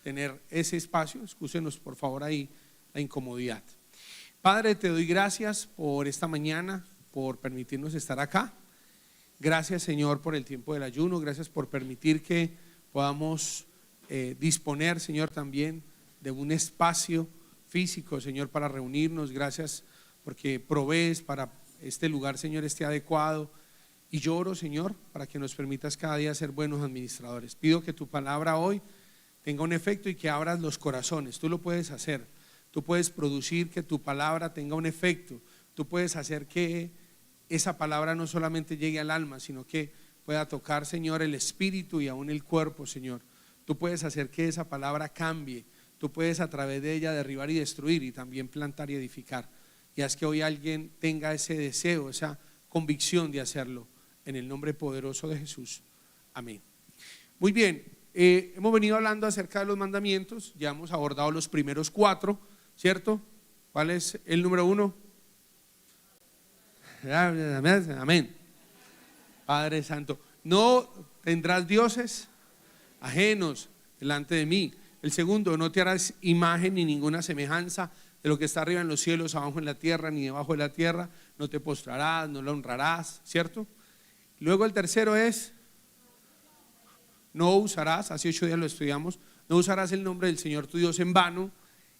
tener ese espacio. Excúsenos por favor ahí la incomodidad. Padre, te doy gracias por esta mañana, por permitirnos estar acá. Gracias, Señor, por el tiempo del ayuno. Gracias por permitir que podamos disponer, Señor, también de un espacio físico, Señor, para reunirnos. Gracias porque provees para este lugar, Señor, esté adecuado. Y yo oro, Señor, para que nos permitas cada día ser buenos administradores. Pido que tu palabra hoy tenga un efecto y que abras los corazones. Tú lo puedes hacer. Tú puedes producir que tu palabra tenga un efecto. Tú puedes hacer que esa palabra no solamente llegue al alma, sino que pueda tocar, Señor, el espíritu y aún el cuerpo, Señor. Tú puedes hacer que esa palabra cambie. Tú puedes a través de ella derribar y destruir, y también plantar y edificar. Y haz que hoy alguien tenga ese deseo, esa convicción de hacerlo, en el nombre poderoso de Jesús. Amén. Muy bien, hemos venido hablando acerca de los mandamientos. Ya hemos abordado los primeros 4, ¿cierto? ¿Cuál es el número 1? Amén. Padre Santo, no tendrás dioses ajenos delante de mí. El segundo, no te harás imagen ni ninguna semejanza de lo que está arriba en los cielos, abajo en la tierra, ni debajo de la tierra. No te postrarás, no lo honrarás, ¿cierto? Luego el tercero es, no usarás, hace 8 días lo estudiamos, no usarás el nombre del Señor tu Dios en vano.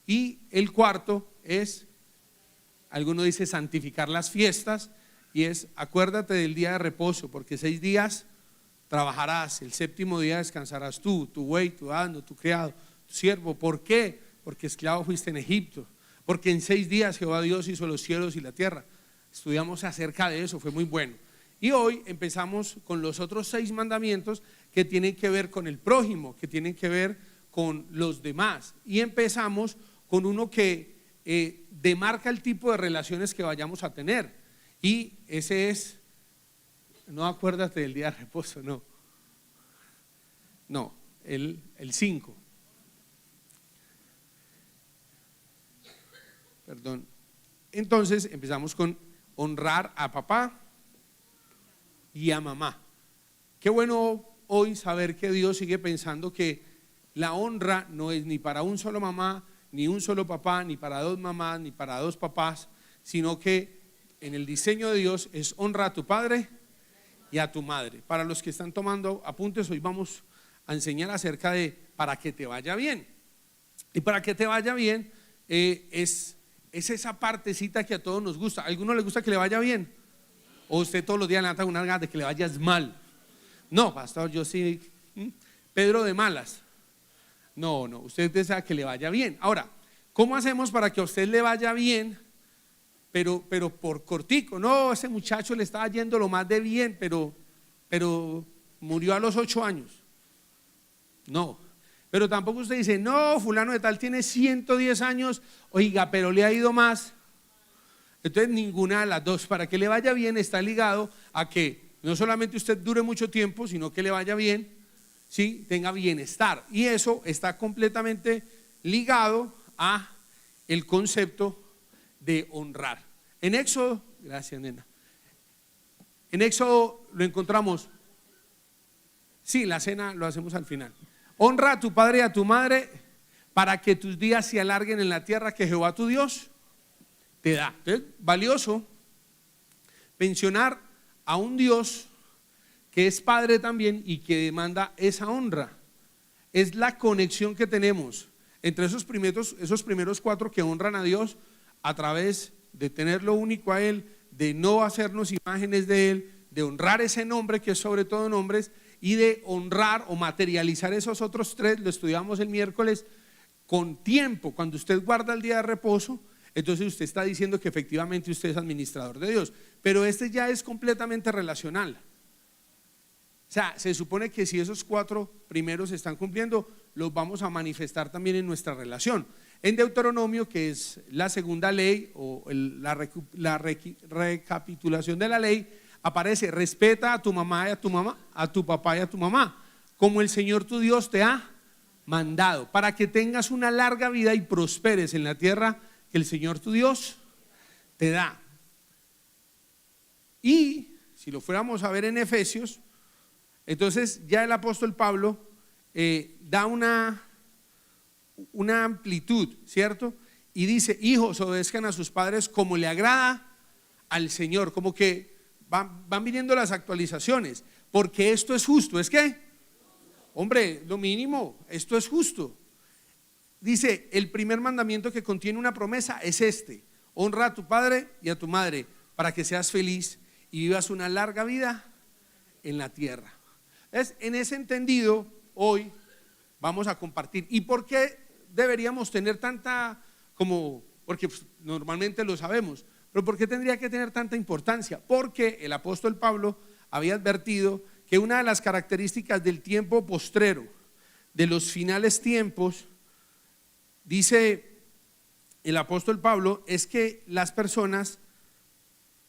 Y el cuarto es, alguno dice santificar las fiestas, y es acuérdate del día de reposo, porque 6 días trabajarás, el 7º día descansarás tú, tu buey, tu asno, tu criado, tu siervo. ¿Por qué? Porque esclavo fuiste en Egipto, porque en 6 días Jehová Dios hizo los cielos y la tierra. Estudiamos acerca de eso, fue muy bueno. Y hoy empezamos con los otros 6 mandamientos que tienen que ver con el prójimo, que tienen que ver con los demás. Y empezamos con uno que demarca el tipo de relaciones que vayamos a tener. Y ese es, no acuérdate del día de reposo, no, el 5. Perdón. Entonces empezamos con honrar a papá y a mamá. Qué bueno hoy saber que Dios sigue pensando que la honra no es ni para un solo mamá, ni un solo papá, ni para 2 mamás, ni para 2 papás, sino que en el diseño de Dios es honra a tu padre y a tu madre. Para los que están tomando apuntes, hoy vamos a enseñar acerca de para que te vaya bien. Y para que te vaya bien es esa partecita que a todos nos gusta. ¿A alguno le gusta que le vaya bien? ¿O usted todos los días levanta una ganas de que le vayas mal? No, pastor, yo sí, Pedro de malas. No, usted desea que le vaya bien. Ahora, ¿cómo hacemos para que a usted le vaya bien? Pero por cortico. No, ese muchacho le estaba yendo lo más de bien, pero murió a los 8 años. No, pero tampoco usted dice, no, fulano de tal tiene 110 años, oiga, pero le ha ido más. Entonces ninguna de las dos. Para que le vaya bien está ligado a que no solamente usted dure mucho tiempo, sino que le vaya bien, ¿sí? Tenga bienestar. Y eso está completamente ligado a el concepto de honrar. En Éxodo, gracias nena, en Éxodo lo encontramos. Sí, la cena lo hacemos al final. Honra a tu padre y a tu madre para que tus días se alarguen en la tierra que Jehová tu Dios te da. Entonces, valioso mencionar a un Dios que es padre también y que demanda esa honra. Es la conexión que tenemos entre esos primeros 4 que honran a Dios a través de tenerlo único a Él, de no hacernos imágenes de Él, de honrar ese nombre que es sobre todo nombres, y de honrar o materializar esos otros 3. Lo estudiamos el miércoles con tiempo. Cuando usted guarda el día de reposo, entonces usted está diciendo que efectivamente usted es administrador de Dios, pero este ya es completamente relacional. O sea, se supone que si esos 4 primeros se están cumpliendo, los vamos a manifestar también en nuestra relación. En Deuteronomio, que es la segunda ley o la recapitulación de la ley, aparece: respeta a tu mamá y a tu mamá, a tu papá y a tu mamá, como el Señor tu Dios te ha mandado, para que tengas una larga vida y prosperes en la tierra que el Señor tu Dios te da. Y si lo fuéramos a ver en Efesios, entonces ya el apóstol Pablo da una amplitud, ¿cierto? Y dice, hijos, obedezcan a sus padres como le agrada al Señor. Como que van viniendo las actualizaciones, porque esto es justo. ¿Es qué? Hombre, lo mínimo, esto es justo. Dice, el primer mandamiento que contiene una promesa es este: honra a tu padre y a tu madre para que seas feliz y vivas una larga vida en la tierra. Es en ese entendido, hoy vamos a compartir. ¿Y por qué deberíamos tener tanta, porque pues, normalmente lo sabemos, pero por qué tendría que tener tanta importancia? Porque el apóstol Pablo había advertido que una de las características del tiempo postrero, de los finales tiempos, dice el apóstol Pablo, es que las personas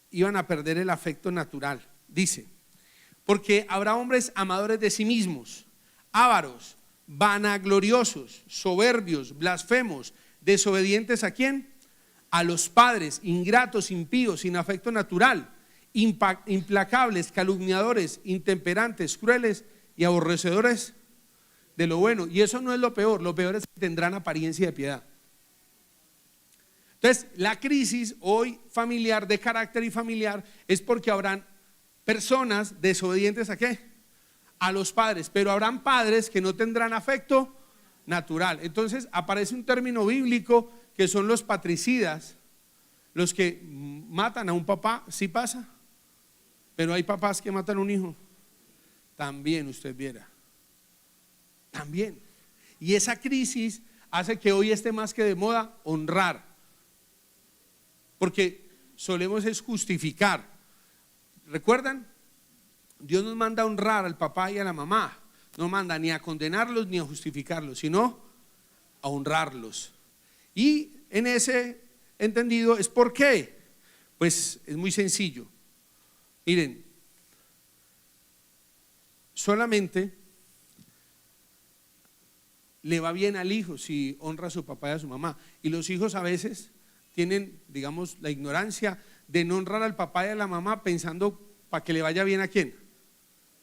iban a perder el afecto natural. Dice, porque habrá hombres amadores de sí mismos, ávaros, vanagloriosos, soberbios, blasfemos, desobedientes ¿a quién? A los padres, ingratos, impíos, sin afecto natural, implacables, calumniadores, intemperantes, crueles y aborrecedores de lo bueno. Y eso no es lo peor es que tendrán apariencia de piedad. Entonces, la crisis hoy familiar, de carácter y familiar, es porque habrán personas desobedientes ¿a qué? A los padres, pero habrán padres que no tendrán afecto natural. Entonces aparece un término bíblico que son los patricidas, los que matan a un papá. ¿Sí pasa? Pero hay papás que matan a un hijo también, usted viera, también. Y esa crisis hace que hoy esté más que de moda honrar, porque solemos es justificar. ¿Recuerdan? Dios nos manda a honrar al papá y a la mamá, no manda ni a condenarlos ni a justificarlos, sino a honrarlos. Y en ese entendido es ¿por qué? Pues es muy sencillo. Miren, solamente le va bien al hijo si honra a su papá y a su mamá. Y los hijos a veces tienen, digamos, la ignorancia de no honrar al papá y a la mamá pensando para que le vaya bien ¿a quién?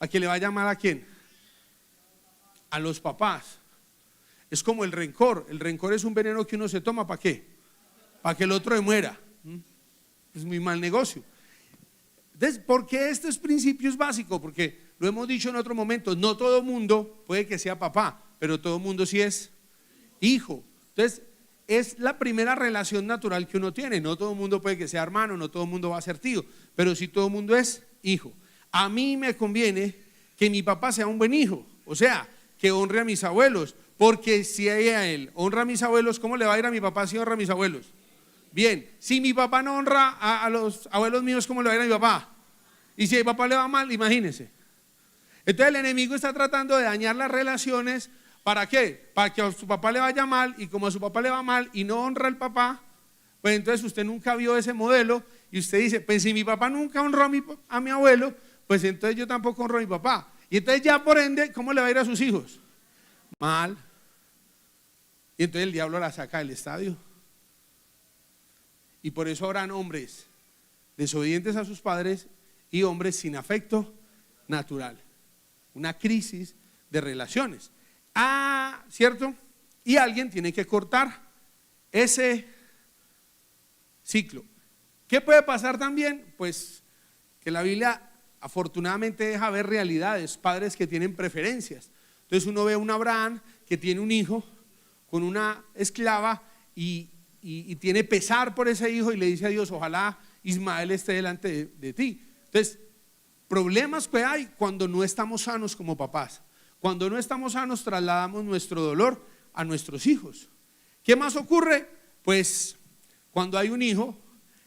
¿A que le vaya mal a quién? A los papás. Es como el rencor. El rencor es un veneno que uno se toma ¿para qué? Para que el otro se muera. Es muy mal negocio. Entonces, ¿por qué estos principios básicos? Porque lo hemos dicho en otro momento, no todo mundo puede que sea papá, pero todo mundo sí es hijo. Entonces, es la primera relación natural que uno tiene. No todo mundo puede que sea hermano, no todo mundo va a ser tío, pero sí todo mundo es hijo. A mí me conviene que mi papá sea un buen hijo, o sea, que honre a mis abuelos, porque si a él honra a mis abuelos, ¿cómo le va a ir a mi papá si honra a mis abuelos? Bien, si mi papá no honra a los abuelos míos, ¿cómo le va a ir a mi papá? Y si a mi papá le va mal, imagínense. Entonces el enemigo está tratando de dañar las relaciones. ¿Para qué? Para que a su papá le vaya mal, y como a su papá le va mal y no honra al papá, pues entonces usted nunca vio ese modelo y usted dice, pues si mi papá nunca honró a mi abuelo, pues entonces yo tampoco honro a mi papá. Y entonces ya por ende, ¿cómo le va a ir a sus hijos? Mal. Y entonces el diablo la saca del estadio. Y por eso habrán hombres desobedientes a sus padres y hombres sin afecto natural. Una crisis de relaciones. ¿Cierto? Y alguien tiene que cortar ese ciclo. ¿Qué puede pasar también? Pues que la Biblia afortunadamente deja ver realidades, padres que tienen preferencias. Entonces uno ve a un Abraham que tiene un hijo con una esclava y tiene pesar por ese hijo y le dice a Dios, ojalá Ismael esté delante de ti. Entonces, problemas que hay cuando no estamos sanos como papás. Cuando no estamos sanos, trasladamos nuestro dolor a nuestros hijos. ¿Qué más ocurre? Pues cuando hay un hijo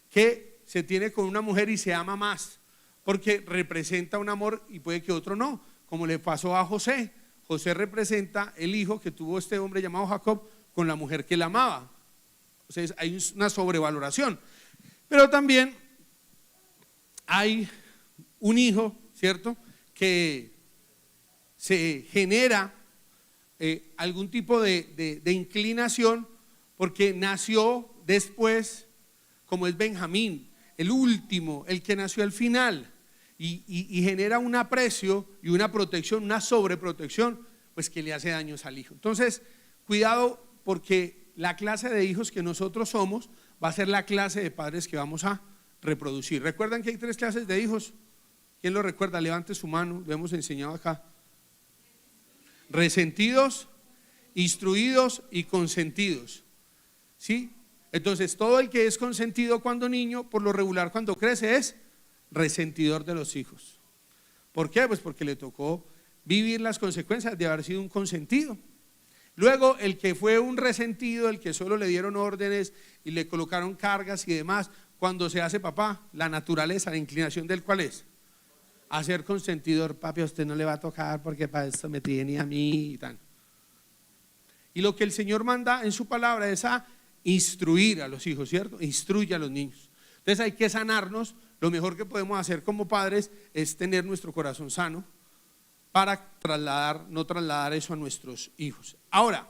que se tiene con una mujer y se ama más, porque representa un amor y puede que otro no, como le pasó a José. José representa el hijo que tuvo este hombre llamado Jacob con la mujer que él amaba. O sea, hay una sobrevaloración. Pero también hay un hijo, ¿cierto?, que se genera algún tipo de inclinación porque nació después, como es Benjamín, el último, el que nació al final, y genera un aprecio y una protección, una sobreprotección, pues que le hace daños al hijo. Entonces, cuidado porque la clase de hijos que nosotros somos va a ser la clase de padres que vamos a reproducir. ¿Recuerdan que hay 3 clases de hijos? ¿Quién lo recuerda? Levante su mano, lo hemos enseñado acá. Resentidos, instruidos y consentidos. ¿Sí? Entonces, todo el que es consentido cuando niño, por lo regular cuando crece es resentidor de los hijos. ¿Por qué? Pues porque le tocó vivir las consecuencias de haber sido un consentido. Luego, el que fue un resentido, el que solo le dieron órdenes y le colocaron cargas y demás, cuando se hace papá, la naturaleza, la inclinación del cual es a ser consentidor. Papi, a usted no le va a tocar porque para esto me tiene a mí y tal. Y lo que el Señor manda en su palabra es a instruir a los hijos, ¿cierto? Instruye a los niños. Entonces hay que sanarnos. Lo mejor que podemos hacer como padres es tener nuestro corazón sano para no trasladar eso a nuestros hijos. Ahora,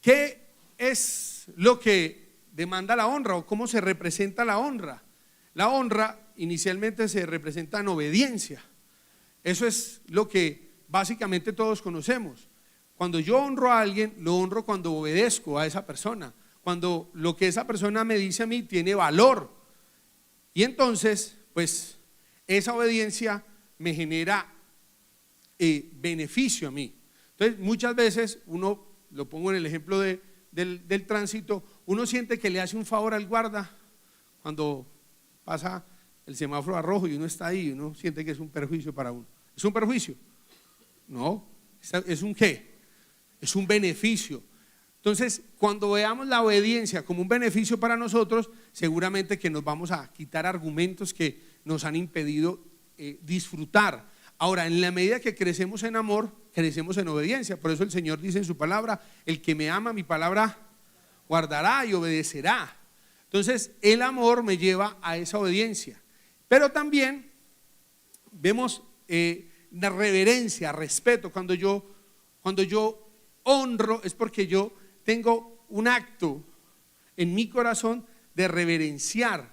¿qué es lo que demanda la honra o cómo se representa la honra? La honra inicialmente se representa en obediencia. Eso es lo que básicamente todos conocemos. Cuando yo honro a alguien, lo honro cuando obedezco a esa persona, cuando lo que esa persona me dice a mí tiene valor. Y entonces, pues, esa obediencia me genera beneficio a mí. Entonces, muchas veces uno, lo pongo en el ejemplo del tránsito, uno siente que le hace un favor al guarda cuando pasa el semáforo a rojo y uno está ahí, uno siente que es un perjuicio para uno. ¿Es un perjuicio? No, ¿es un qué? Es un beneficio. Entonces, cuando veamos la obediencia como un beneficio para nosotros, seguramente que nos vamos a quitar argumentos que nos han impedido disfrutar. Ahora, en la medida que crecemos en amor, crecemos en obediencia. Por eso el Señor dice en su palabra: el que me ama, mi palabra guardará y obedecerá. Entonces, el amor me lleva a esa obediencia. Pero también vemos la reverencia, respeto. Cuando yo honro, es porque yo tengo un acto en mi corazón de reverenciar,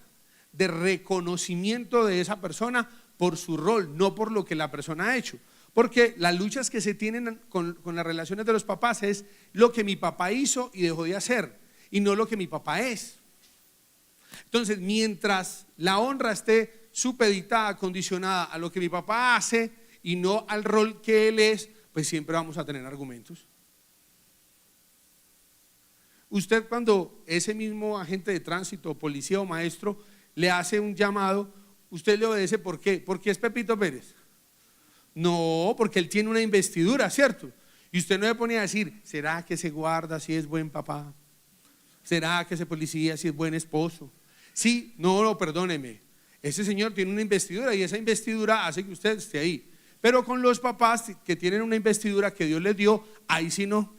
de reconocimiento de esa persona por su rol, no por lo que la persona ha hecho. Porque las luchas que se tienen con las relaciones de los papás es lo que mi papá hizo y dejó de hacer, y no lo que mi papá es. Entonces, mientras la honra esté supeditada, condicionada a lo que mi papá hace y no al rol que él es, pues siempre vamos a tener argumentos. Usted, cuando ese mismo agente de tránsito, policía o maestro le hace un llamado, ¿usted le obedece por qué? ¿Porque es Pepito Pérez? No, porque él tiene una investidura, ¿cierto? Y usted no le pone a decir: ¿será que ese guarda si es buen papá? ¿Será que ese policía si es buen esposo? Sí, no, perdóneme, ese señor tiene una investidura y esa investidura hace que usted esté ahí. Pero con los papás que tienen una investidura que Dios les dio, ahí sí no.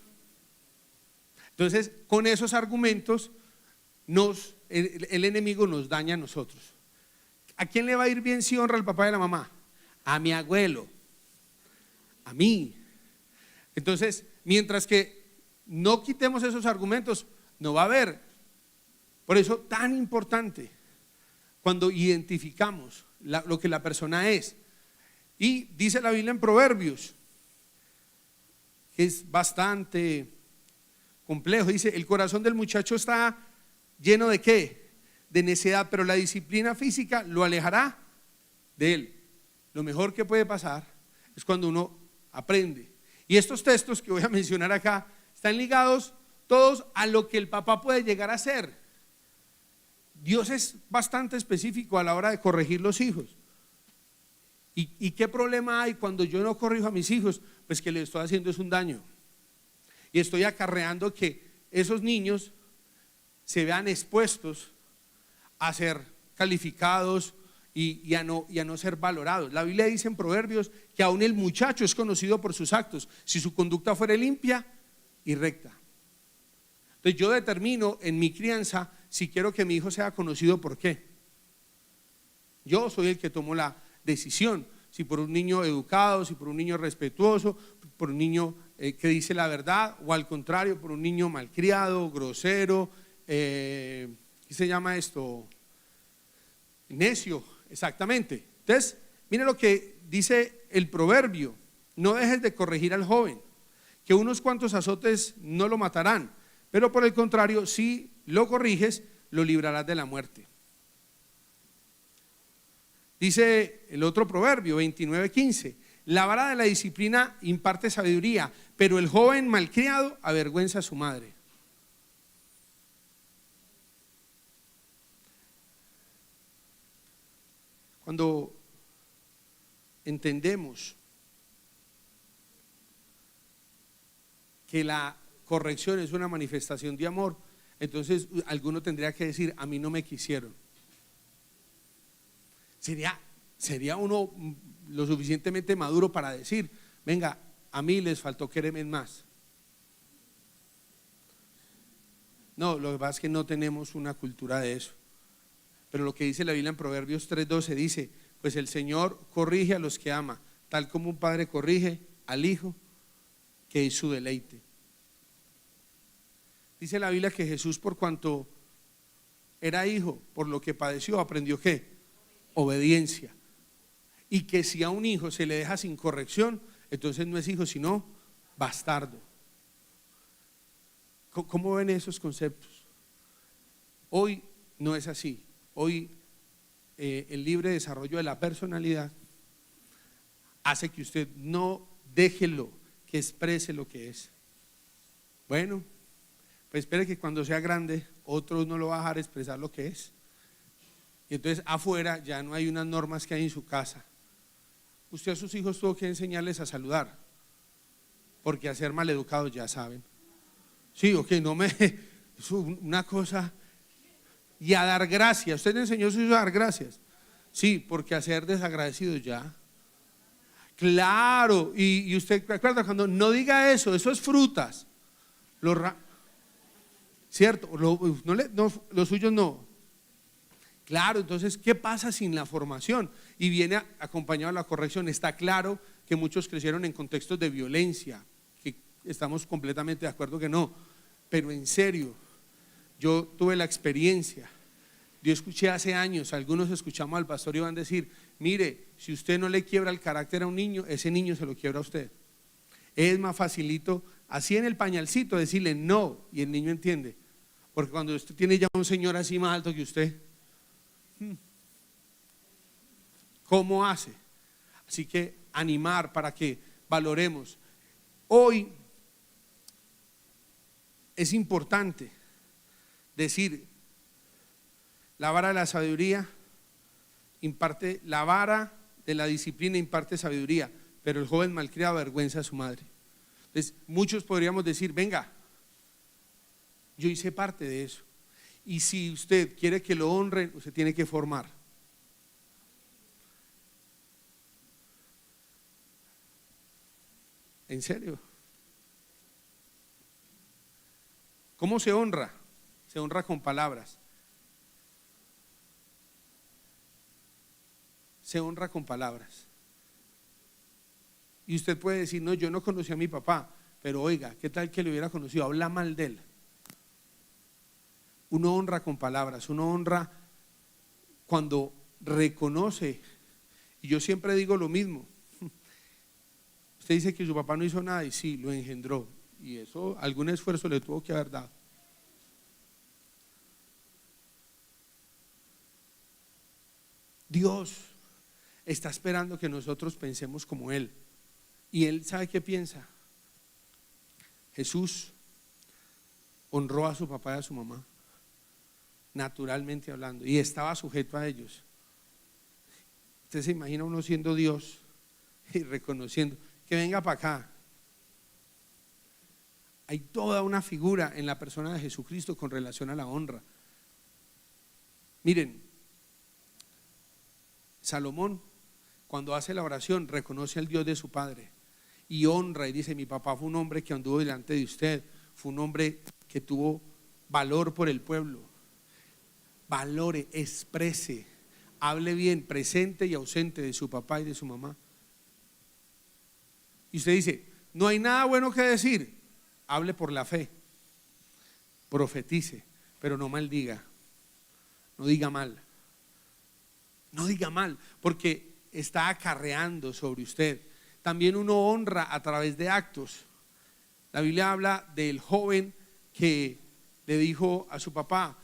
Entonces, con esos argumentos el enemigo nos daña a nosotros. ¿A quién le va a ir bien si honra al papá y a la mamá? A mi abuelo, a mí. Entonces, mientras que no quitemos esos argumentos, no va a haber. Por eso, tan importante cuando identificamos lo que la persona es. Y dice la Biblia en Proverbios, que es bastante complejo, dice: el corazón del muchacho está lleno de ¿qué? De necedad, pero la disciplina física lo alejará de él. Lo mejor que puede pasar es cuando uno aprende. Y estos textos que voy a mencionar acá están ligados todos a lo que el papá puede llegar a ser. Dios es bastante específico a la hora de corregir los hijos. ¿Y qué problema hay cuando yo no corrijo a mis hijos? Pues que les estoy haciendo es un daño. Y estoy acarreando que esos niños se vean expuestos a ser calificados y a no ser valorados. La Biblia dice en Proverbios que aún el muchacho es conocido por sus actos, si su conducta fuera limpia y recta. Entonces yo determino en mi crianza si quiero que mi hijo sea conocido por qué. Yo soy el que tomo la decisión, si por un niño educado, si por un niño respetuoso, por un niño que dice la verdad, o al contrario, por un niño malcriado, grosero, ¿qué se llama esto? Necio, exactamente. Entonces, mire lo que dice el proverbio: no dejes de corregir al joven, que unos cuantos azotes no lo matarán, pero por el contrario, si lo corriges, lo librarás de la muerte. Dice el otro proverbio, 29:15, la vara de la disciplina imparte sabiduría, pero el joven malcriado avergüenza a su madre. Cuando entendemos que la corrección es una manifestación de amor, entonces alguno tendría que decir, a mí no me quisieron. Sería uno lo suficientemente maduro para decir, venga, a mí les faltó quererme más. No, lo que pasa es que no tenemos una cultura de eso. Pero lo que dice la Biblia en Proverbios 3:12 dice, pues el Señor corrige a los que ama, tal como un padre corrige al hijo, que es su deleite. Dice la Biblia que Jesús, por cuanto era hijo, por lo que padeció, aprendió ¿qué? Obediencia. Y que si a un hijo se le deja sin corrección, entonces no es hijo sino bastardo. ¿Cómo ven esos conceptos? Hoy no es así. Hoy el libre desarrollo de la personalidad hace que usted no déjelo que exprese lo que es. Bueno, pues espere que cuando sea grande otro no lo va a dejar expresar lo que es. Y entonces afuera ya no hay unas normas que hay en su casa. Usted a sus hijos tuvo que enseñarles a saludar, porque a ser maleducados ya saben. Sí, ok, no me, es una cosa. Y a dar gracias, usted le enseñó a sus hijos a dar gracias. Sí, porque a ser desagradecidos ya. Claro, y usted recuerda cuando no diga eso, eso es frutas. ¿Cierto? Los suyos no. Claro, entonces, ¿qué pasa sin la formación? Y viene acompañado de la corrección. Está claro que muchos crecieron en contextos de violencia, que estamos completamente de acuerdo que no, pero en serio, yo tuve la experiencia. Yo escuché hace años, algunos escuchamos al pastor Iván decir, mire, si usted no le quiebra el carácter a un niño, ese niño se lo quiebra a usted. Es más facilito, así en el pañalcito, decirle no, y el niño entiende. Porque cuando usted tiene ya un señor así más alto que usted, ¿cómo hace? Así que animar para que valoremos. Hoy es importante decir, la vara de la sabiduría imparte, la vara de la disciplina imparte sabiduría, pero el joven malcriado avergüenza a su madre. Entonces, muchos podríamos decir, venga, yo hice parte de eso. Y si usted quiere que lo honren, usted tiene que formar. ¿En serio? ¿Cómo se honra? Se honra con palabras. Se honra con palabras. Y usted puede decir, no, yo no conocí a mi papá, pero oiga, ¿qué tal que lo hubiera conocido? Habla mal de él. Uno honra con palabras, uno honra cuando reconoce. Y yo siempre digo lo mismo. Usted dice que su papá no hizo nada y sí, lo engendró. Y eso, algún esfuerzo le tuvo que haber dado. Dios está esperando que nosotros pensemos como Él. Y Él sabe qué piensa. Jesús honró a su papá y a su mamá, naturalmente hablando, y estaba sujeto a ellos. Usted se imagina uno siendo Dios y reconociendo que venga para acá. Hay toda una figura en la persona de Jesucristo con relación a la honra. Miren, Salomón, cuando hace la oración, reconoce al Dios de su padre y honra y dice, mi papá fue un hombre que anduvo delante de usted, fue un hombre que tuvo valor por el pueblo. Valore, exprese, hable bien, presente y ausente de su papá y de su mamá. Y usted dice, no hay nada bueno que decir, hable por la fe, profetice, pero no maldiga, no diga mal. No diga mal, porque está acarreando sobre usted. También uno honra a través de actos. La Biblia habla del joven que le dijo a su papá: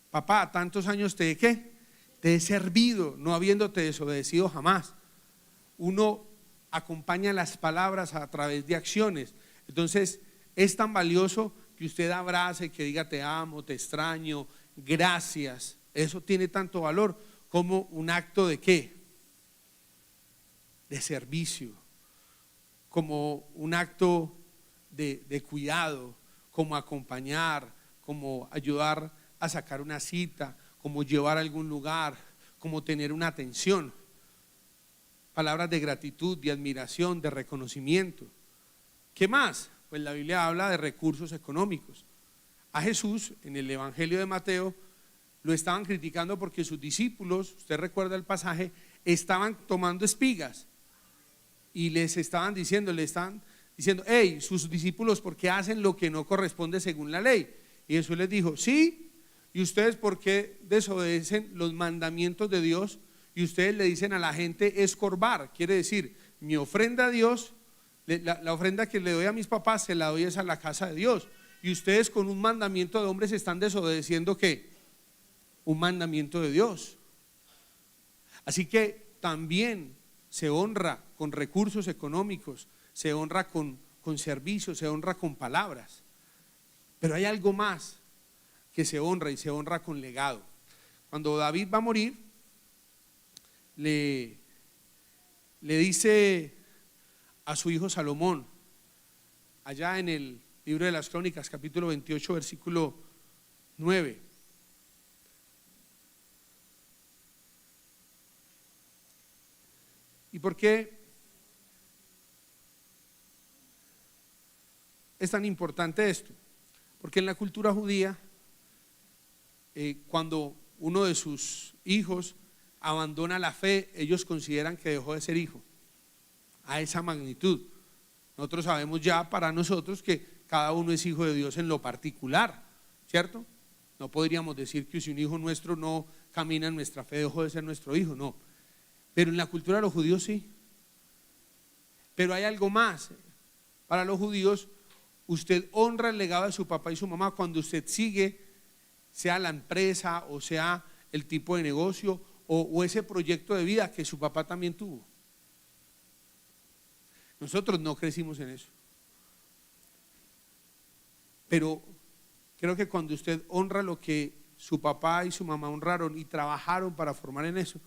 papá, tantos años te he, ¿qué? Te he servido, no habiéndote desobedecido jamás. Uno acompaña las palabras a través de acciones. Entonces es tan valioso que usted abrace, que diga te amo, te extraño, gracias. Eso tiene tanto valor como un acto de ¿qué? De servicio, como un acto de cuidado, como acompañar, como ayudar a sacar una cita, como llevar a algún lugar, como tener una atención. Palabras de gratitud, de admiración, de reconocimiento. ¿Qué más? Pues la Biblia habla de recursos económicos. A Jesús, en el Evangelio de Mateo, lo estaban criticando porque sus discípulos, usted recuerda el pasaje, estaban tomando espigas y les estaban diciendo, hey, sus discípulos, ¿por qué hacen lo que no corresponde según la ley? Y Jesús les dijo, sí, ¿y ustedes por qué desobedecen los mandamientos de Dios? Y ustedes le dicen a la gente escorbar, quiere decir, mi ofrenda a Dios, la ofrenda que le doy a mis papás, se la doy es a la casa de Dios. Y ustedes con un mandamiento de hombres están desobedeciendo ¿qué? Un mandamiento de Dios. Así que también se honra con recursos económicos, se honra con servicios, se honra con palabras. Pero hay algo más que se honra, y se honra con legado. Cuando David va a morir, le dice a su hijo Salomón, allá en el libro de las Crónicas, capítulo 28, versículo 9. ¿Y por qué es tan importante esto? Porque en la cultura judía, cuando uno de sus hijos abandona la fe, ellos consideran que dejó de ser hijo, a esa magnitud. Nosotros sabemos ya para nosotros que cada uno es hijo de Dios en lo particular, ¿cierto? No podríamos decir que si un hijo nuestro no camina en nuestra fe, dejó de ser nuestro hijo, no. Pero en la cultura de los judíos sí. Pero hay algo más. Para los judíos, usted honra el legado de su papá y su mamá cuando usted sigue, sea la empresa o sea el tipo de negocio o ese proyecto de vida que su papá también tuvo. Nosotros no crecimos en eso. Pero creo que cuando usted honra lo que su papá y su mamá honraron y trabajaron para formar en eso,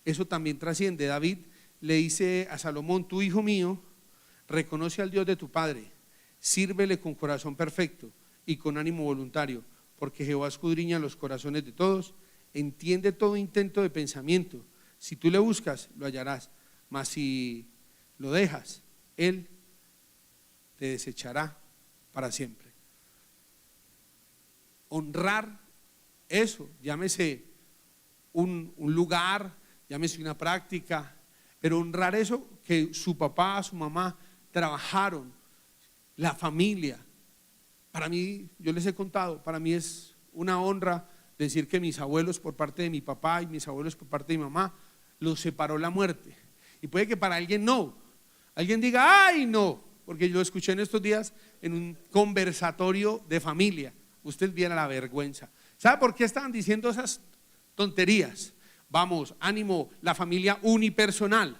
eso también trasciende. David le dice a Salomón, tu hijo mío, reconoce al Dios de tu padre, sírvele con corazón perfecto y con ánimo voluntario, porque Jehová escudriña los corazones de todos, entiende todo intento de pensamiento. Si tú le buscas, lo hallarás, mas si lo dejas, Él te desechará para siempre. Honrar eso, llámese un lugar, llámese una práctica, pero honrar eso que su papá, su mamá trabajaron, la familia. Para mí, yo les he contado, para mí es una honra decir que mis abuelos por parte de mi papá y mis abuelos por parte de mi mamá los separó la muerte. Y puede que para alguien no, alguien diga, ay no, porque yo lo escuché en estos días en un conversatorio de familia. Usted viera la vergüenza. ¿Sabe por qué estaban diciendo esas tonterías? Vamos, ánimo, la familia unipersonal.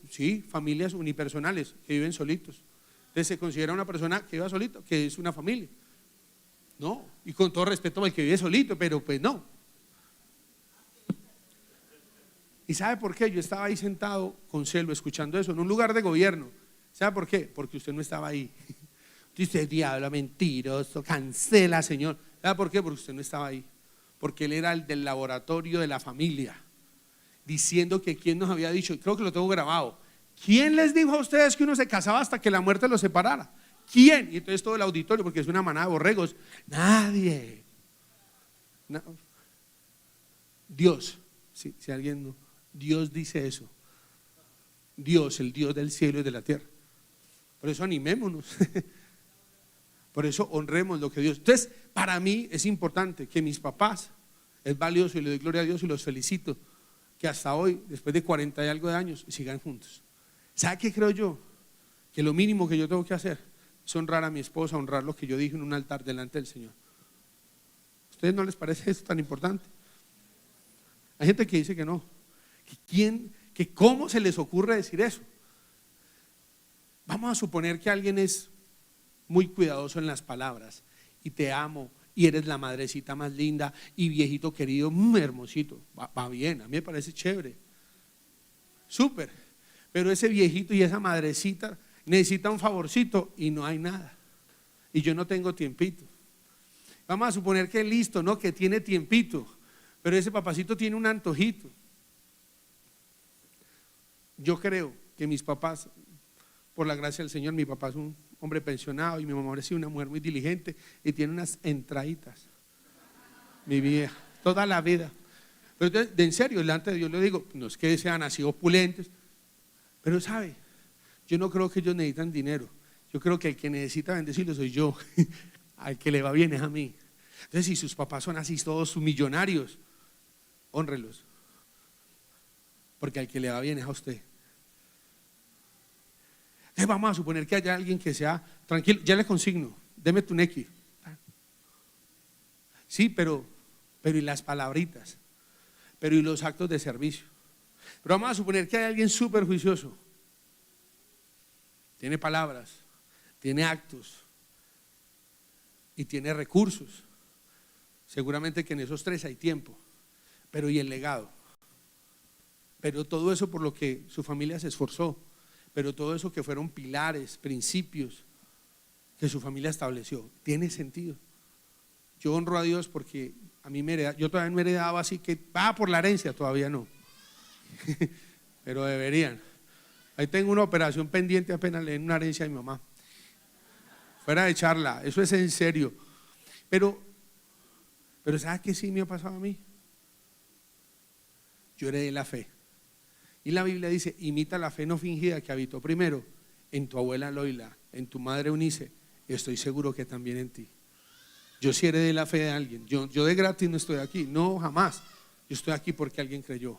Sí, familias unipersonales que viven solitos. Entonces se considera una persona que vive solito, que es una familia. No, y con todo respeto al que vive solito, pero pues no. ¿Y sabe por qué? Yo estaba ahí sentado con celo escuchando eso en un lugar de gobierno. ¿Sabe por qué? Porque usted no estaba ahí. Dice, diablo, mentiroso, cancela, Señor. ¿Sabe por qué? Porque usted no estaba ahí. Porque él era el del laboratorio de la familia, diciendo que quién nos había dicho, creo que lo tengo grabado, ¿quién les dijo a ustedes que uno se casaba hasta que la muerte los separara? ¿Quién? Y entonces todo el auditorio, porque es una manada de borregos, nadie. No. Dios, si alguien no, Dios dice eso. Dios, el Dios del cielo y de la tierra. Por eso animémonos. Por eso honremos lo que Dios. Entonces, para mí es importante que mis papás, es valioso y le doy gloria a Dios y los felicito, que hasta hoy, después de 40 y algo de años, sigan juntos. ¿Sabe qué creo yo? que lo mínimo que yo tengo que hacer es honrar a mi esposa, honrar lo que yo dije en un altar delante del Señor. ¿A ustedes no les parece esto tan importante? Hay gente que dice que no, que cómo se les ocurre decir eso. Vamos a suponer que alguien es muy cuidadoso en las palabras y te amo y eres la madrecita más linda y viejito querido, hermosito, va bien, a mí me parece chévere, súper, pero ese viejito y esa madrecita necesita un favorcito y no hay nada y yo no tengo tiempito. Vamos a suponer que es listo, ¿no? Que tiene tiempito, pero ese papacito tiene un antojito. Yo creo que mis papás, por la gracia del Señor, mi papá es un hombre pensionado y mi mamá ha sido una mujer muy diligente y tiene unas entraditas, mi vieja, toda la vida. Pero entonces, en serio, delante de Dios le digo, no es que sean así opulentes, pero sabe, yo no creo que ellos necesitan dinero, yo creo que el que necesita bendecirlo soy yo, al que le va bien es a mí. Entonces, si sus papás son así todos millonarios, hónrelos, porque al que le va bien es a usted. Entonces vamos a suponer que haya alguien que sea tranquilo, ya le consigno, deme tu nequi. Sí, pero y las palabritas, pero y los actos de servicio. Pero vamos a suponer que hay alguien súper juicioso, tiene palabras, tiene actos y tiene recursos. Seguramente que en esos tres hay tiempo, pero y el legado, pero todo eso por lo que su familia se esforzó, pero todo eso que fueron pilares, principios que su familia estableció, tiene sentido. Yo honro a Dios porque a mí yo todavía no he heredado, así que por la herencia todavía no, pero deberían. Ahí tengo una operación pendiente, apenas le den una herencia a mi mamá, fuera de charla, eso es en serio. Pero ¿sabes qué sí me ha pasado a mí? Yo heredé la fe. Y la Biblia dice, imita la fe no fingida que habitó primero en tu abuela Loila, en tu madre Eunice, y estoy seguro que también en ti. Yo sí heredé la fe de alguien, yo de gratis no estoy aquí, no, jamás. Yo estoy aquí porque alguien creyó.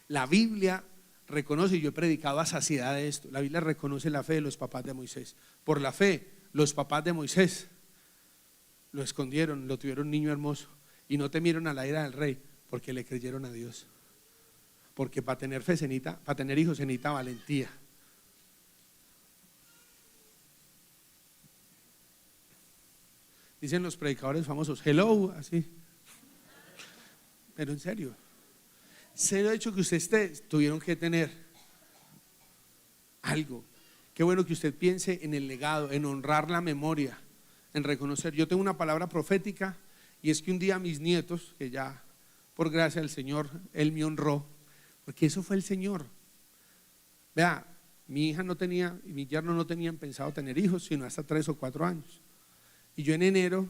La Biblia reconoce, y yo he predicado a saciedad de esto, la Biblia reconoce la fe de los papás de Moisés. Por la fe, los papás de Moisés lo escondieron, lo tuvieron niño hermoso y no temieron a la ira del rey porque le creyeron a Dios. Porque para tener fe para tener hijos se necesita valentía. Dicen los predicadores famosos, hello, así. Pero en serio, serio hecho que ustedes tuvieron que tener algo. Qué bueno que usted piense en el legado, en honrar la memoria, en reconocer. Yo tengo una palabra profética y es que un día mis nietos, que ya por gracia del Señor, Él me honró, porque eso fue el Señor. Vea, mi hija no tenía y mi yerno no tenían pensado tener hijos sino hasta 3 o 4 años. Y yo en enero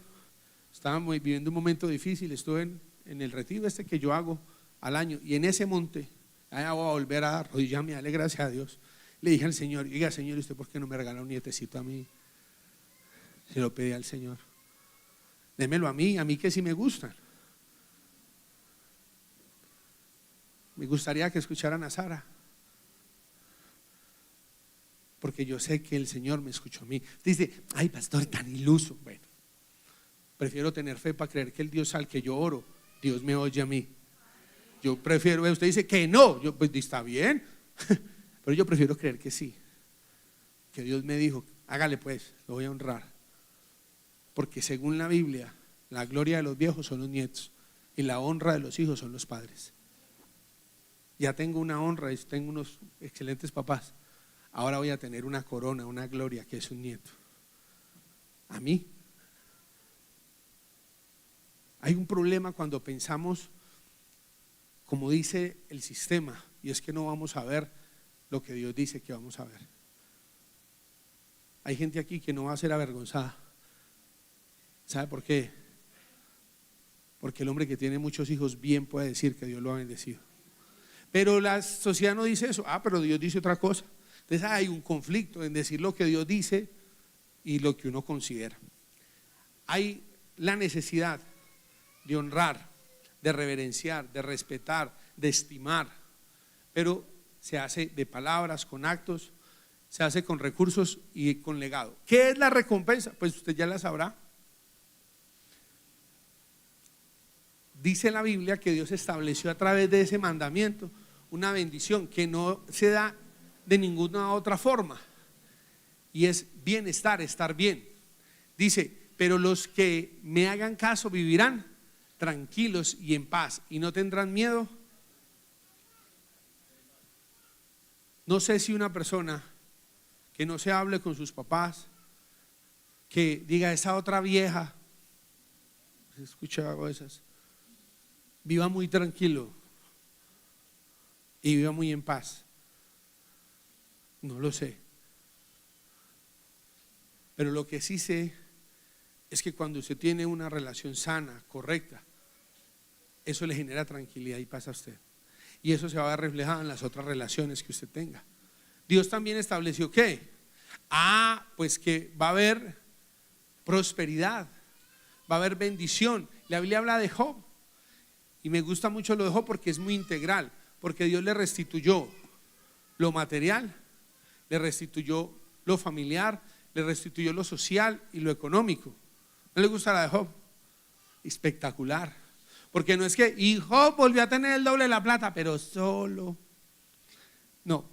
estábamos viviendo un momento difícil, estuve en el retiro que yo hago al año, y en ese monte, allá voy a volver a arrodillarme, darle gracias a Dios. Le dije al Señor, oiga Señor, ¿y usted por qué no me regala un nietecito a mí? Se lo pedí al Señor. Démelo a mí que sí me gustan. Me gustaría que escucharan a Sara, porque yo sé que el Señor me escuchó a mí. Dice, ay pastor, tan iluso. Bueno, prefiero tener fe para creer que el Dios al que yo oro, Dios me oye a mí. Yo prefiero, usted dice que no, yo pues está bien, pero yo prefiero creer que sí, que Dios me dijo, hágale pues, lo voy a honrar. Porque según la Biblia, la gloria de los viejos son los nietos y la honra de los hijos son los padres. Ya tengo una honra y tengo unos excelentes papás. Ahora voy a tener una corona, una gloria que es un nieto. A mí. Hay un problema cuando pensamos como dice el sistema, y es que no vamos a ver lo que Dios dice que vamos a ver. Hay gente aquí que no va a ser avergonzada. ¿Sabe por qué? Porque el hombre que tiene muchos hijos bien puede decir que Dios lo ha bendecido. Pero la sociedad no dice eso. Pero Dios dice otra cosa. Entonces hay un conflicto en decir lo que Dios dice y lo que uno considera. Hay la necesidad de honrar, de reverenciar, de respetar, de estimar, pero se hace de palabras, con actos se hace con recursos y con legado. ¿Qué es la recompensa? Pues usted ya la sabrá. Dice la Biblia que Dios estableció a través de ese mandamiento una bendición que no se da de ninguna otra forma, y es bienestar, estar bien. Dice, pero los que me hagan caso vivirán tranquilos y en paz y no tendrán miedo. No sé si una persona que no se hable con sus papás, que diga esa otra vieja, ¿se escucha algo de esas? Viva muy tranquilo y viva muy en paz. No lo sé. Pero lo que sí sé es que cuando usted tiene una relación sana, correcta, eso le genera tranquilidad y paz a usted. Y eso se va a ver reflejado en las otras relaciones que usted tenga. Dios también estableció ¿qué? Pues que va a haber prosperidad, va a haber bendición. La Biblia habla de Job, y me gusta mucho lo de Job porque es muy integral, porque Dios le restituyó lo material, le restituyó lo familiar, le restituyó lo social y lo económico. ¿No le gusta la de Job? Espectacular. Porque no es que, y Job volvió a tener el doble de la plata, pero solo. No.